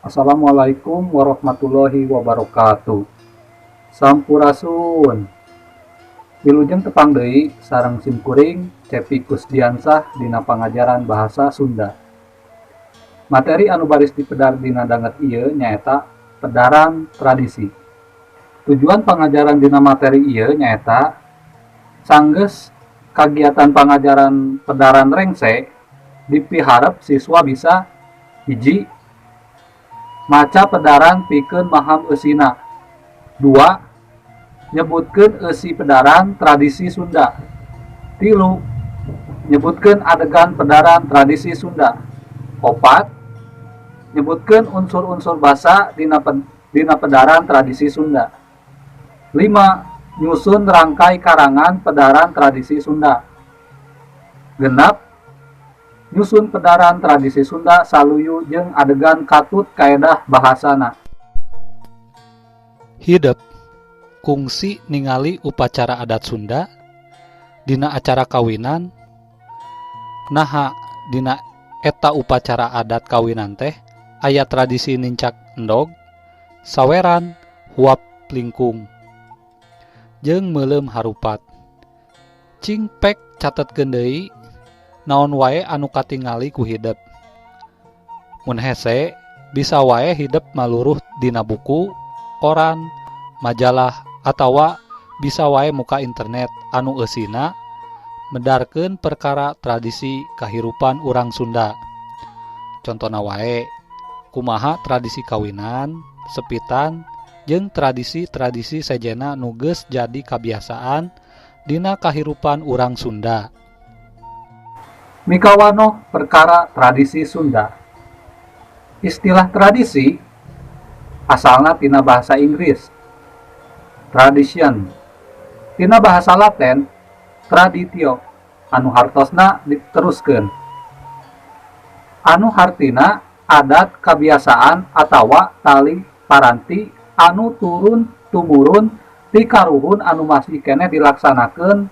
Assalamualaikum warahmatullahi wabarakatuh. Sampurasun. Wilujeng tepang deui sareng simkuring Cepi Kusdiansah dina pangajaran bahasa Sunda. Materi anu baris dipedar dina danget ieu nyaeta pedaran tradisi. Tujuan pangajaran dina materi ieu nyaeta sanggeus kagiatan pangajaran pedaran rengse dipiharep siswa bisa hiji maca pedaran pikeun maham eusina. 2. Nyebutkeun eusi pedaran tradisi Sunda. 3. Nyebutkeun adegan pedaran tradisi Sunda. 4. Nyebutkeun unsur-unsur basa dina pedaran tradisi Sunda. 5. Nyusun rangkai karangan pedaran tradisi Sunda. 6. Nyusun pedaran tradisi Sunda saluyu jeung adegan katut kaedah bahasana. Hidup kungsi ningali upacara adat Sunda dina acara kawinan. Naha dina eta upacara adat kawinan teh aya tradisi nincak endog, saweran, huap lingkung, jeung meuleum harupat. Cing pek catetkeun deui naon wae anu katingali ku hidup. Mun hese bisa wae hidup maluruh dina buku, koran, majalah, atawa bisa wae muka internet anu eusina medarkeun perkara tradisi kahirupan urang Sunda. Contona wae kumaha tradisi kawinan, sepitan, jeung tradisi-tradisi sejena nu geus jadi kabiasaan dina kahirupan urang Sunda. Mikawanoh perkara tradisi Sunda. Istilah tradisi asalna tina bahasa Inggris tradition, tina bahasa Latin traditio, anu hartosna diteruskeun, anu hartina adat kabiasaan atawa tali paranti anu turun tumurun ti karuhun anu masih keneh dilaksanakeun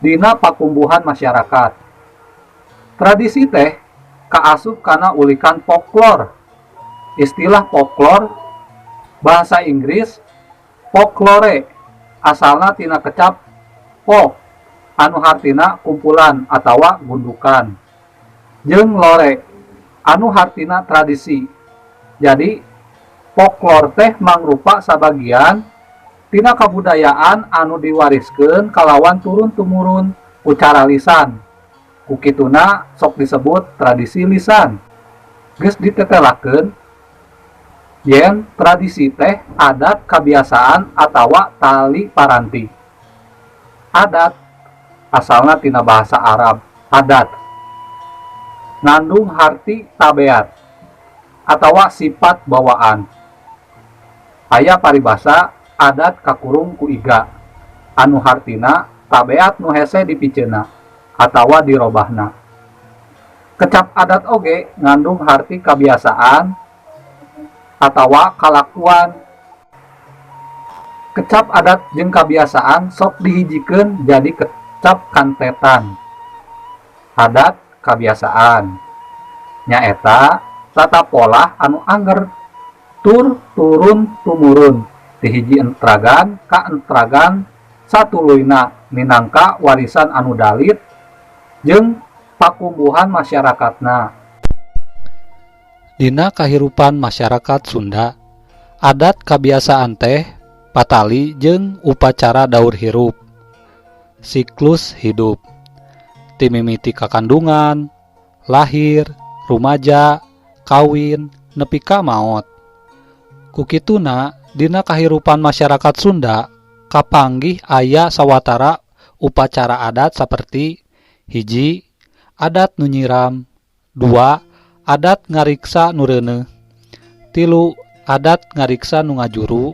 dina pakumbuhan masyarakat. Tradisi teh kaasup kana ulikan folklore. Istilah folklore bahasa Inggris folklore asalna tina kecap folk anu hartina kumpulan atawa gundukan, jeung lore anu hartina tradisi. Jadi folklore teh mangrupa sabagian tina kabudayaan anu diwariskeun kalawan turun tumurun ku cara lisan. Kukituna sok disebut tradisi lisan. Geus ditetelakeun yen tradisi teh adat kabiasaan atawa tali paranti. Adat asalna tina bahasa Arab adat, ngandung harti tabeat atawa sifat bawaan. Aya paribasa adat kakurung ku iga anu hartina tabeat nu hese dipiceuna atawa dirobahna. Kecap adat oge ngandung harti kabiasaan atawa kalakuan. Kecap adat jeung kabiasaan sok dihijikeun jadi kecap kantetan. Adat kabiasaan nyaeta tata pola anu angger tur turun tumurun ti hiji entragan ka entragan satuluyna minangka warisan anu dalit jeung pakumbuhan masyarakatna. Dina kahirupan masyarakat Sunda, adat kabiasaan teh patali jeung upacara daur hirup, siklus hidup, timimiti kakandungan, lahir, rumaja, kawin, nepi ka maot. Kukituna dina kahirupan masyarakat Sunda kapanggih aya sawatara upacara adat saperti hiji adat nu nyiram, 2 adat ngariksa nu reuneuh, 3 adat ngariksa nu ngajuru,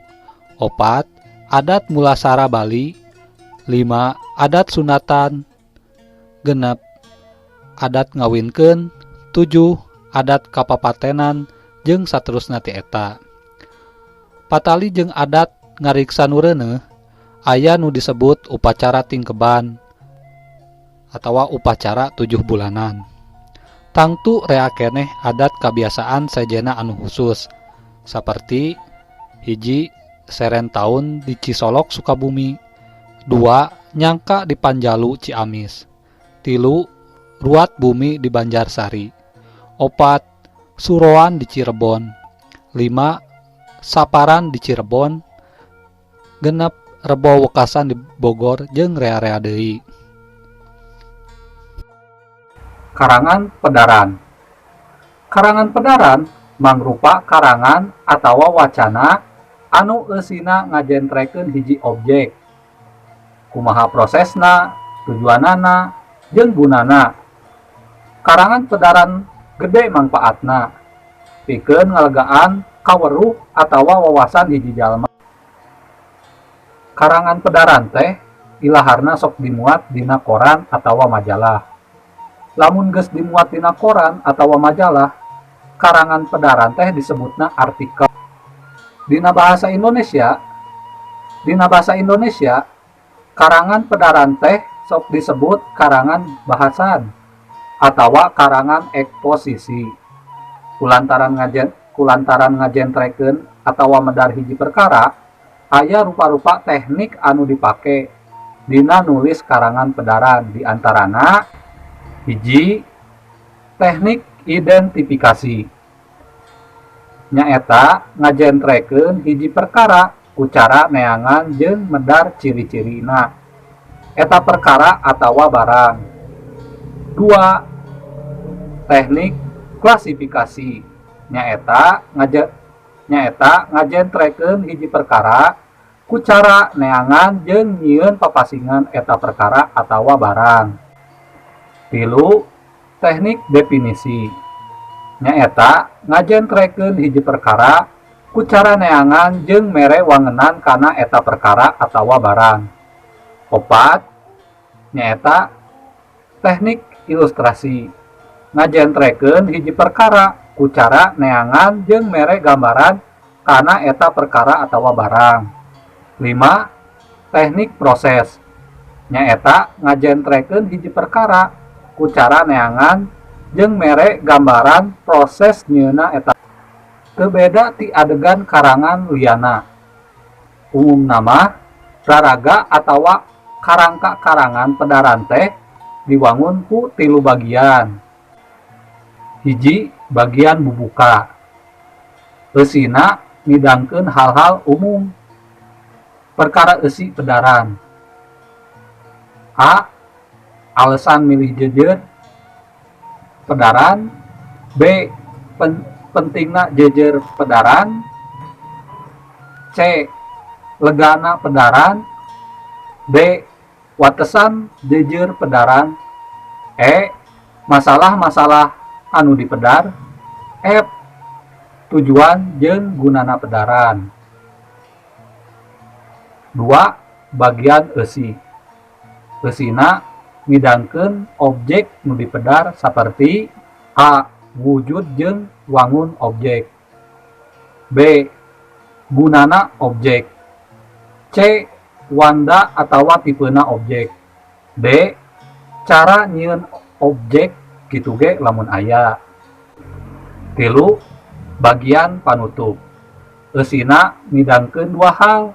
4 adat mulasara Bali, 5 adat sunatan, 6 adat ngawinkeun, 7 adat kapapatenan, jeung saterusna ti eta. Patali jeung adat ngariksa nu reuneuh aya nu disebut upacara tingkeban atawa upacara 7 bulanan. Tangtu rea keneh adat kabiasaan sajena anu khusus saperti hiji seren taun di Cisolok Sukabumi, 2 nyangka di Panjalu Ciamis, 3 ruat bumi di Banjarsari, 4 suroan di Cirebon, 5 saparan di Cirebon, 6 rebo wekasan di Bogor jeung rea-rea deui. Karangan pedaran. Karangan pedaran mangrupa karangan atawa wacana anu eusina ngajentrekeun hiji objek, kumaha prosesna, tujuanana, jeung gunana. Karangan pedaran gede mangpaatna, pikeun ngalegaan kaweruh atawa wawasan hiji jalma. Karangan pedaran teh ilaharna sok dimuat dina koran atawa majalah. Lamun geus dimuat dina koran atawa majalah, karangan pedaran teh disebutna artikel. Dina bahasa Indonesia, karangan pedaran teh sok disebut karangan bahasan atawa karangan eksposisi. Kulantaran ngajentrekeun atawa medar hiji perkara, aya rupa-rupa teknik anu dipake dina nulis karangan pedaran, diantarana hiji teknik identifikasi. Nyaeta ngajentrekeun hiji perkara ku cara neangan jeung medar ciri-cirina eta perkara atawa barang. 2 teknik klasifikasi. Nyaeta ngajentrekeun hiji perkara ku cara neangan jeung nyieun papasingan eta perkara atawa barang. 3 teknik definisi. Nyaeta ngajentrekeun hiji perkara ku cara neangan jeung mere wangenan kana eta perkara atawa barang. 4 nyaeta teknik ilustrasi. Ngajentrekeun hiji perkara ku cara neangan jeung mere gambaran kana eta perkara atawa barang. 5 teknik proses. Nyaeta ngajentrekeun hiji perkara ku cara neangan jeung mere gambaran proses nyieuna eta. Teu beda ti adegan karangan liana. Umumna mah raraga atawa karangka karangan pedaran teh diwangun ku 3 bagian. Hiji bagian bubuka. Eusina midangkeun hal-hal umum. Perkara eusi pedaran. A. Alasan milih jejer pedaran. B. Pentingna jejer pedaran. C. Legana pedaran. D. Watesan jejer pedaran. E. Masalah-masalah anu dipedar. F. Tujuan jeung gunana pedaran. 2. Bagian eusi. Eusina midangkeun objek nu dipedar saperti A. Wujud jeung wangun objek. B. Gunana objek. C. Wanda atawa tipena objek. D. Cara nyieun objek kitu ge lamun aya. 3. Bagian panutup. Eusina midangkeun 2 hal.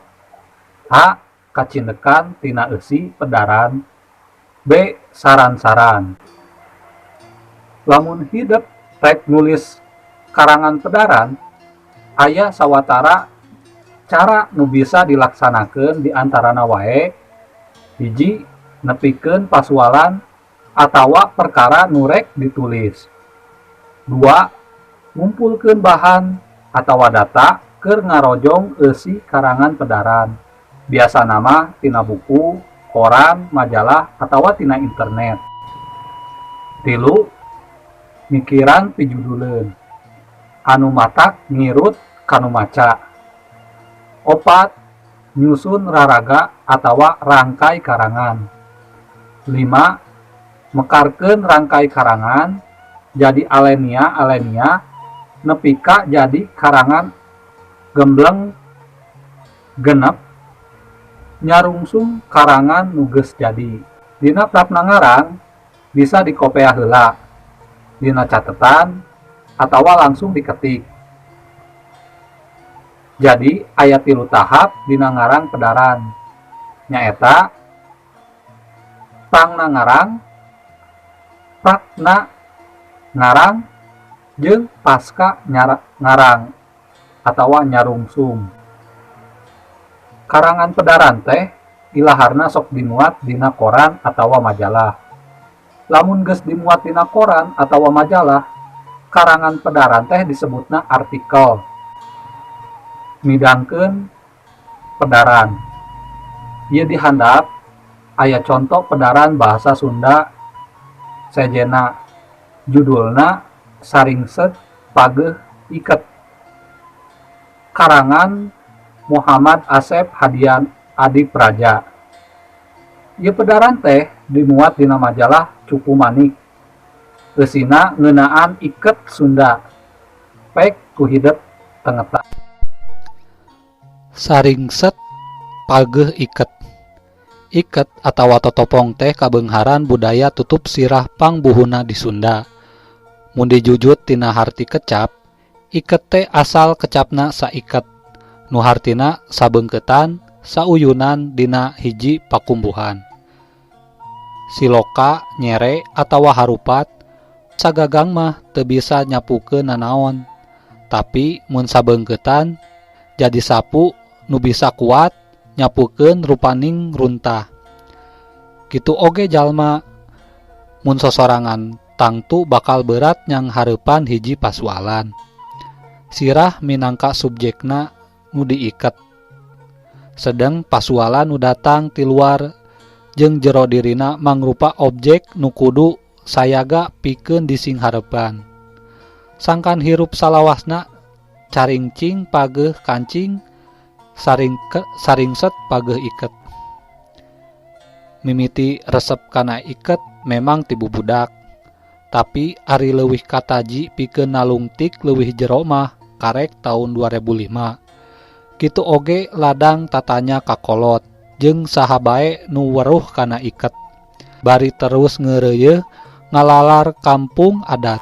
A. Kacindekan tina eusi pedaran. B. Saran-saran. Lamun hideuk rek nulis karangan pedaran, aya sawatara cara nu bisa dilaksanakeun di antarana wae. Hiji, nepikeun pasualan atawa perkara nu rek ditulis. 2. Ngumpulkeun bahan atawa data keur ngarojong eusi karangan pedaran. Biasa nama tina buku, koran, majalah, atawa tina internet. 3. Mikiran pijuduleun. Anu matak ngirut kanu maca. 4. Nyusun raraga atawa rangkai karangan. 5. Mekarkeun rangkai karangan jadi alenia nepika jadi karangan gembleng genep nyarungsung karangan nu geus jadi. Dina prapna ngarang bisa dikopiah heula dina catetan atawa langsung diketik. Jadi aya 3 tahap dina ngarang pedaran. Nyaeta prangna ngarang, prakna ngarang, jeung pasca ngarang atawa nyarungsum. Karangan pedaran teh ilaharna sok dimuat dina koran atawa majalah. Lamun geus dimuat dina koran atawa majalah, karangan pedaran teh disebutna artikel. Midangkeun pedaran. Ieu dihandap aya contoh pedaran bahasa Sunda sejena judulna Saringset Pageuh Iket. Karangan Muhammad Asep Hadian Adi Praja. Ieu pedaran teh dimuat dina majalah Cupu Manik. Eusina ngeunaan iket Sunda. Pek ku hideut tengeta. Saringset pageuh iket. Iket atawa totopong teh kabeungharan budaya tutup sirah pangbuhuna di Sunda. Mun dijujut tina harti kecap, iket teh asal kecapna saiket, nu hartina sabeungkeutan, sauyunan dina hiji pakumbuhan. Siloka, nyere, atawa harupat, sagagang mah teu bisa nyapukeun nanaon. Tapi mun sabeungkeutan, jadi sapu nu bisa kuat nyapukeun rupaning runtah. Kitu oge jalma mun sosorangan tangtu bakal berat nyang hareupan hiji pasualan. Sirah minangka subjekna nu diiket. Sedeng pasualan nu datang ti luar jeung jero dirina mangrupa objek nu kudu sayaga pikeun dising hareupan. Sangkan hirup salawasna caringcing pageuh kancing, saringset pageuh iket. Mimiti resep kana iket memang ti bubudak, tapi ari leuwih kataji pikeun nalungtik leuwih jero mah karek tahun 2005. Kitu oge ladang tatanya kakolot jeung saha bae nu weruh kana iket. Bari terus ngeureuyeuh ngalalar kampung adat.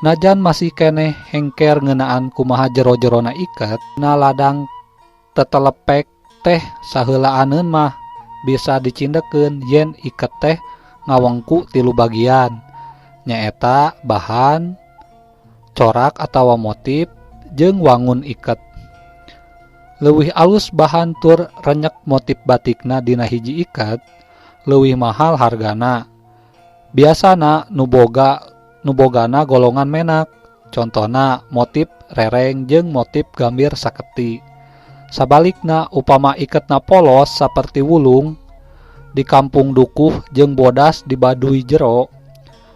Najan masih keneh hengker ngeunaan kumaha jero-jerona iket, na ladang tetelepek teh saheulaaneun mah bisa dicindekeun yen iket teh ngawengku 3 bagian. Nyaeta bahan, corak atawa motif, jeung wangun iket. Leuwih alus bahan tur renyek motif batikna dina hiji iket, leuwih mahal hargana. Biasana nu bogana golongan menak, contona motif rereng jeung motif gambir saketi. Sabalikna upama iketna polos saperti wulung di kampung dukuh jeung bodas di Baduy jero,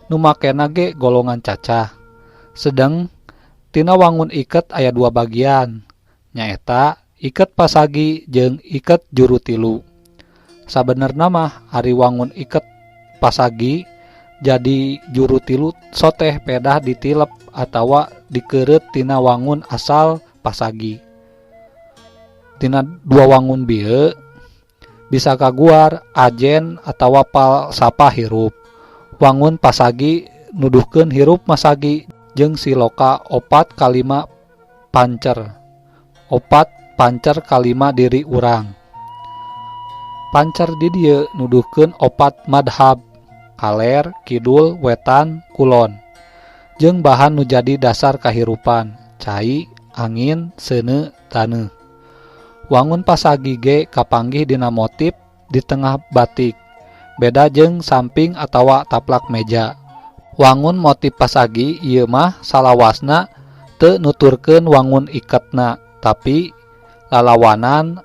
nu makena ge golongan cacah. Sedeng tina wangun iket aya 2 bagian, nyaeta iket pasagi jeung iket juru tilu. Sabenerna mah ari wangun iket pasagi jadi juru tilu soteh pedah ditilep atawa dikeureut tina wangun asal pasagi. Tina 2 wangun bieu bisa kaguar ajen atawa palsapa hirup. Wangun pasagi nuduhkeun hirup masagi jeung siloka 4 ka 5 pancer. 4 pancer ka 5 diri urang. Pancer di dieu nuduhkeun 4 madhab: kaler, kidul, wetan, kulon. Jeung bahan nu jadi dasar kahirupan: cai, angin, seuneu, taneuh. Wangun pasagi ge kapanggih dina motif di tengah batik, beda jeung samping atawa taplak meja. Wangun motif pasagi ieu mah salawasna teu nuturkeun wangun iketna, tapi lalawanan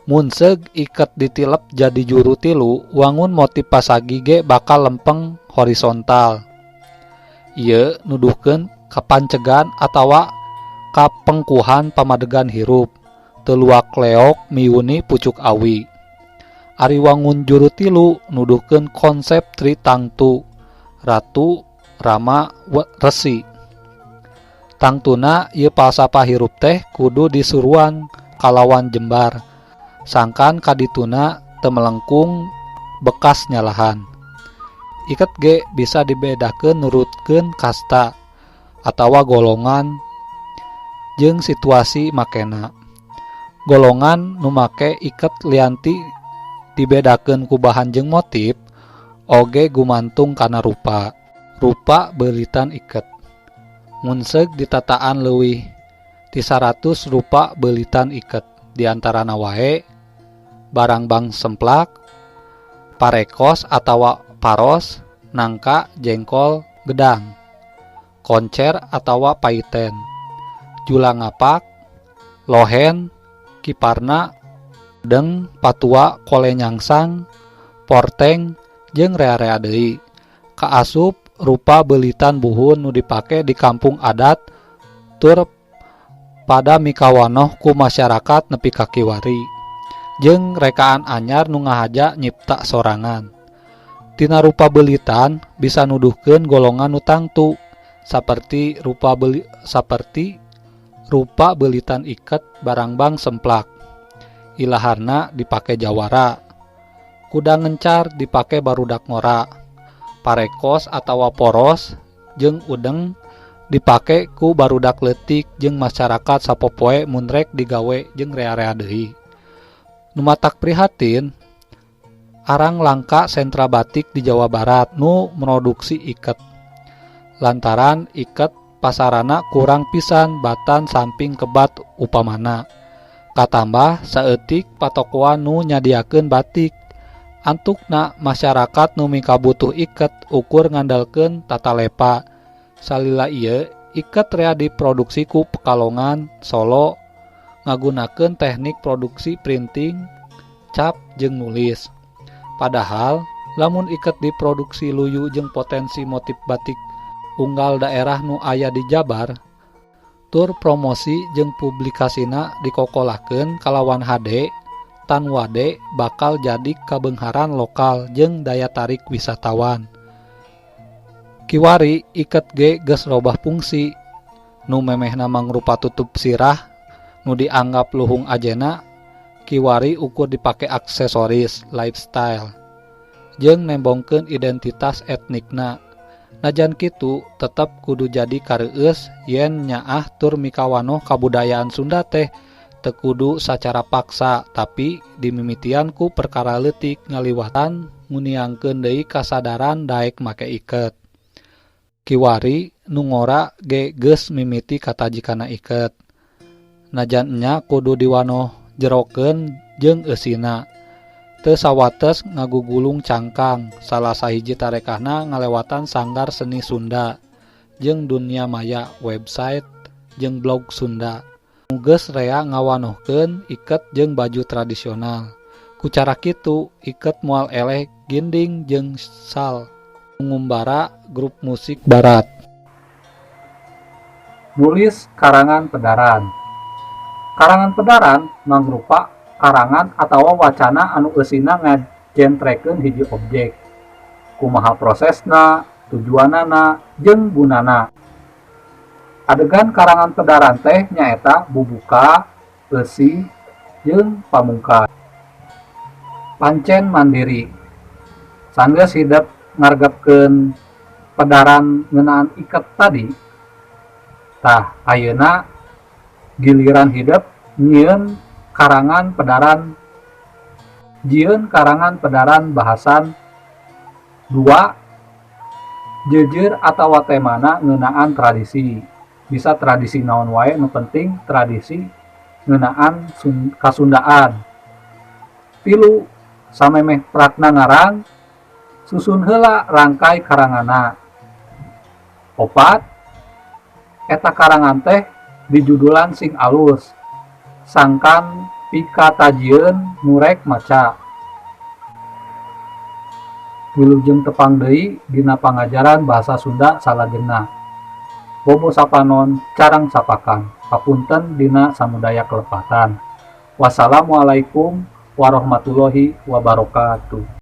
mun seug iket ditilep jadi juru tilu, wangun motif pasagi ge bakal lempeng horizontal. Ieu nuduhkeun kapancegan atawa kapengkuhan pamadegan hirup, teu luak leok miuni pucuk awi. Ari wangun juru tilu nuduhkeun konsep Tri Tangtu, Ratu, Rama, Resi. Tangtuna ieu palsapa hirup teh kudu disuruan kalawan jembar, sangkan kadituna teu melengkung bekas nyalahan. Iket ge bisa dibedakeun nurutkeun kasta atawa golongan. jeung situasi makena. Golongan nu make iket lianti dibedakeun ku bahan jeung motif oge gumantung kana rupa. Rupa beuritan iket. Mun seug ditataan leuwih ti 100 rupa beuritan iket, diantarana wae barang-bang semplak, parekos atawa paros, nangka, jengkol, gedang, koncer atawa paiten, jula ngapak, lohen, kiparna, deng, patua, kole nyangsang, porteng, jeung rea-rea deui. Kaasup rupa beuritan buhun nu dipake di kampung adat tur pada mikawanoh ku masyarakat nepi ka kiwari, jeung rekaan anyar nu ngahaja nyipta sorangan. Tina rupa beuritan bisa nuduhkeun golongan nu tangtu saperti rupa beuritan iket barang-bang semplak. Ilaharna dipake jawara. Kuda ngencar dipake barudak ngora. Parekos atawa poros jeung udeng dipake ku barudak leutik jeung masyarakat sapopoe mun rek digawe jeung rea-rea deui. Nu matak prihatin, arang langka sentra batik di Jawa Barat nu produksi iket. Lantaran iket pasarana kurang pisan batan samping kebat upamana. Katambah saeutik patokoan nu nyadiakeun batik. Antukna masyarakat nu mikabutuh iket ukur ngandalkeun tata lepa. Salila ieu iket rea diproduksi ku Pekalongan, Solo ngagunakeun teknik produksi printing, cap jeung nulis. Padahal lamun iket diproduksi luyu jeung potensi motif batik unggal daerah nu aya di Jabar, tur promosi jeung publikasina dikokolakeun kalawan HD, tan wade bakal jadi kabeungharan lokal jeung daya tarik wisatawan. Kiwari iket ge geus robah fungsi. Nu memehna mangrupa tutup sirah nu dianggap luhung ajena, kiwari ukur dipake aksesoris lifestyle jeung nembongkeun identitas etnikna. Najan kitu tetep kudu jadi kareueus yen nyaah tur mikawanoh kabudayaan Sunda teh teu kudu sacara paksa, tapi dimimitian ku perkara leutik ngaliwatan muniangkeun deui kasadaran daek make iket. Kiwari nu ngora ge geus mimiti katajikana iket. Najan nya kudu diwanoh jerokeun jeung eusina. Teu sawates ngagugulung cangkang, salah sahiji tarekahna ngalewatan Sanggar Seni Sunda jeung Dunia Maya website jeung blog Sunda. Geus rea ngawanohkeun iket jeung baju tradisional. Ku cara kitu iket moal eleh ginding jeung sal ngumbara grup musik barat. Nulis karangan pedaran. Karangan pedaran mangrupa karangan atawa wacana anu eusina ngajentrekeun hiji objek. Kumaha prosesna, tujuanana, jeung gunana. Adegan karangan pedaran teh nyaeta bubuka, eusi, jeung pamungkas. Pancen mandiri. Sanggeus hideep ngargepkeun pedaran ngeunaan iket tadi. Tah, ayeuna giliran hideep nyieun karangan pedaran bahasan 2. Jeujeur atawa temana ngeunaan tradisi. Bisa tradisi naon wae, nu penting tradisi ngeunaan kasundaan. 3. Samemeh prakna ngarang, susun heula rangkai karangana. 4. Eta karangan teh dijudulan sing alus, sangkan pikatajieun nurek maca. Wilujeng tepang deui dina pangajaran bahasa Sunda salajengna. Bomo sapanon carang sapakan. Papunten dina samudaya kelepatan. Wassalamualaikum warahmatullahi wabarakatuh.